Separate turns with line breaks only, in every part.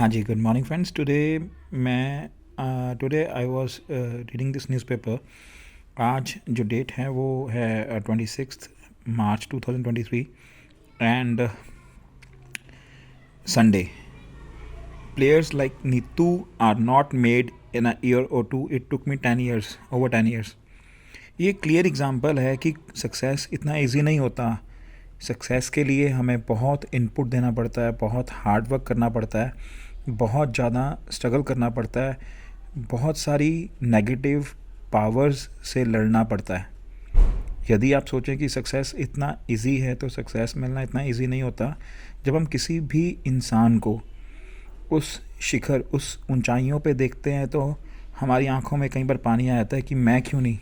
हाँ जी, good morning friends. Today I was reading this newspaper. आज जो डेट है वो है 26 March 2023 and Sunday. Players like Neetu are not made in a year or two, it took me 10 years, over 10 years। ये clear example है कि success इतना easy नहीं होता। सक्सेस के लिए हमें बहुत इनपुट देना पड़ता है, बहुत हार्ड वर्क करना पड़ता है, बहुत ज़्यादा स्ट्रगल करना पड़ता है, बहुत सारी नेगेटिव पावर्स से लड़ना पड़ता है। यदि आप सोचें कि सक्सेस इतना इजी है तो सक्सेस मिलना इतना इजी नहीं होता। जब हम किसी भी इंसान को उस शिखर, उस ऊंचाइयों पे देखते हैं तो हमारी आंखों में कई बार पानी आ जाता है कि मैं क्यों नहीं,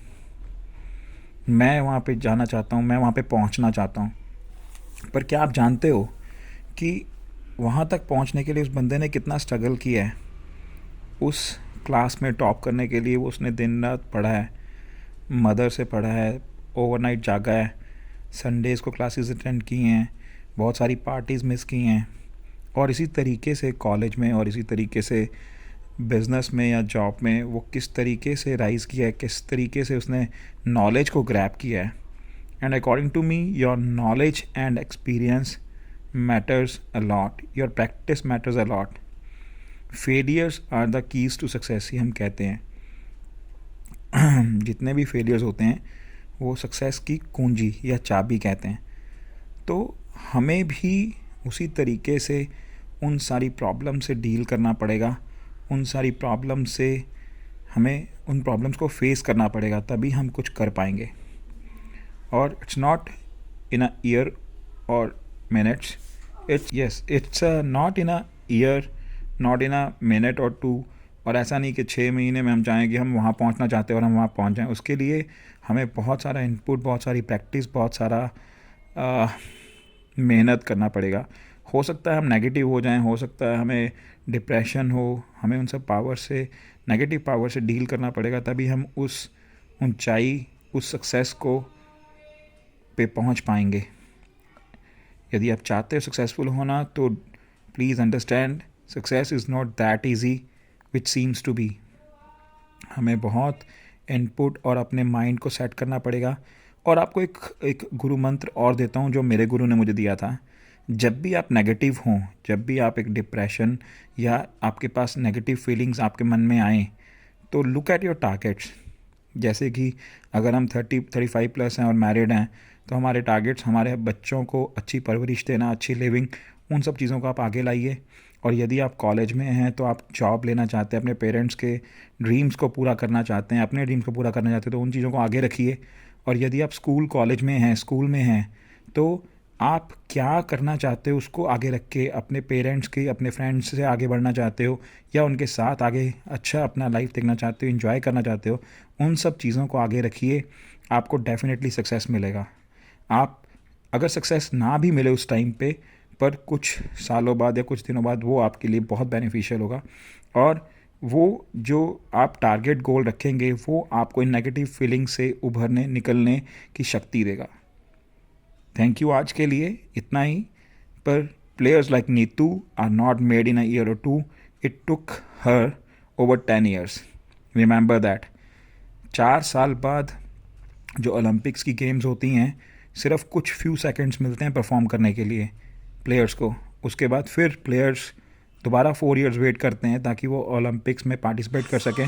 मैं वहाँ पे जाना चाहता हूँ, मैं वहाँ पे पहुँचना चाहता हूँ। पर क्या आप जानते हो कि वहाँ तक पहुँचने के लिए उस बंदे ने कितना स्ट्रगल किया है? उस क्लास में टॉप करने के लिए वो उसने दिन रात पढ़ा है, मदर से पढ़ा है, ओवरनाइट जागा है, संडेज़ को क्लासेस अटेंड की हैं, बहुत सारी पार्टीज़ मिस की हैं, और इसी तरीके से कॉलेज में और इसी तरीके से बिज़नेस में या जॉब में वो किस तरीके से राइज़ किया है, किस तरीके से उसने नॉलेज को ग्रैब किया है। And according to me, your knowledge and experience matters a lot, your practice matters a lot. Failures are the keys to success, ही हम कहते हैं। जितने भी फेलियर्स होते हैं वो सक्सेस की कुंजी या चाबी कहते हैं। तो हमें भी उसी तरीके से उन सारी प्रॉब्लम से डील करना पड़ेगा, उन सारी प्रॉब्लम से हमें उन प्रॉब्लम्स को फेस करना पड़ेगा, तभी हम कुछ कर पाएंगे। और it's not in a year or minutes, it's not in a year, not in a minute or two. और ऐसा नहीं कि 6 महीने में हम चाहें कि हम वहाँ पहुँचना चाहते हैं और हम वहाँ पहुँच जाएं। उसके लिए हमें बहुत सारा इनपुट, बहुत सारी प्रैक्टिस, बहुत सारा मेहनत करना पड़ेगा। हो सकता है हम नेगेटिव हो जाएं, हो सकता है हमें डिप्रेशन हो, हमें उन सब पावर से, नेगेटिव पावर से डील करना पड़ेगा, तभी हम उस ऊंचाई, उस सक्सेस को पे पहुंच पाएंगे। यदि आप चाहते हो सक्सेसफुल होना तो please understand, success is not that easy which seems to be. हमें बहुत इनपुट और अपने माइंड को सेट करना पड़ेगा। और आपको एक गुरु मंत्र और देता हूँ जो मेरे गुरु ने मुझे दिया था। जब भी आप नेगेटिव हों, जब भी आप एक डिप्रेशन या आपके पास नेगेटिव फीलिंग्स आपके मन में आएँ, तो लुक एट योर टारगेट्स। जैसे कि अगर हम 30-35 प्लस हैं और मैरिड हैं तो हमारे टारगेट्स, हमारे बच्चों को अच्छी परवरिश देना, अच्छी लिविंग, उन सब चीज़ों को आप आगे लाइए। और यदि आप कॉलेज में हैं तो आप जॉब लेना चाहते हैं, अपने पेरेंट्स के ड्रीम्स को पूरा करना चाहते हैं, अपने ड्रीम्स को पूरा करना चाहते हैं, तो उन चीज़ों को आगे रखिए। और यदि आप स्कूल कॉलेज में हैं, स्कूल में हैं, तो आप क्या करना चाहते हो उसको आगे रख के, अपने पेरेंट्स की, अपने फ्रेंड्स से आगे बढ़ना चाहते हो या उनके साथ आगे अच्छा अपना लाइफ देखना चाहते हो, एंजॉय करना चाहते हो, उन सब चीज़ों को आगे रखिए। आपको डेफिनेटली सक्सेस मिलेगा। आप अगर सक्सेस ना भी मिले उस टाइम पे, पर कुछ सालों बाद या कुछ दिनों बाद वो आपके लिए बहुत बेनिफिशियल होगा। और वो जो आप टारगेट गोल रखेंगे वो आपको इन नेगेटिव फीलिंग से उभरने, निकलने की शक्ति देगा। थैंक यू, आज के लिए इतना ही। पर players like Neetu are not made in a year or two, it took her over 10 years। Remember that. 4 साल बाद जो ओलंपिक्स की गेम्स होती हैं, सिर्फ कुछ फ्यू सेकंड्स मिलते हैं परफॉर्म करने के लिए प्लेयर्स को। उसके बाद फिर प्लेयर्स दोबारा 4 years वेट करते हैं ताकि वो ओलंपिक्स में पार्टिसिपेट कर सकें।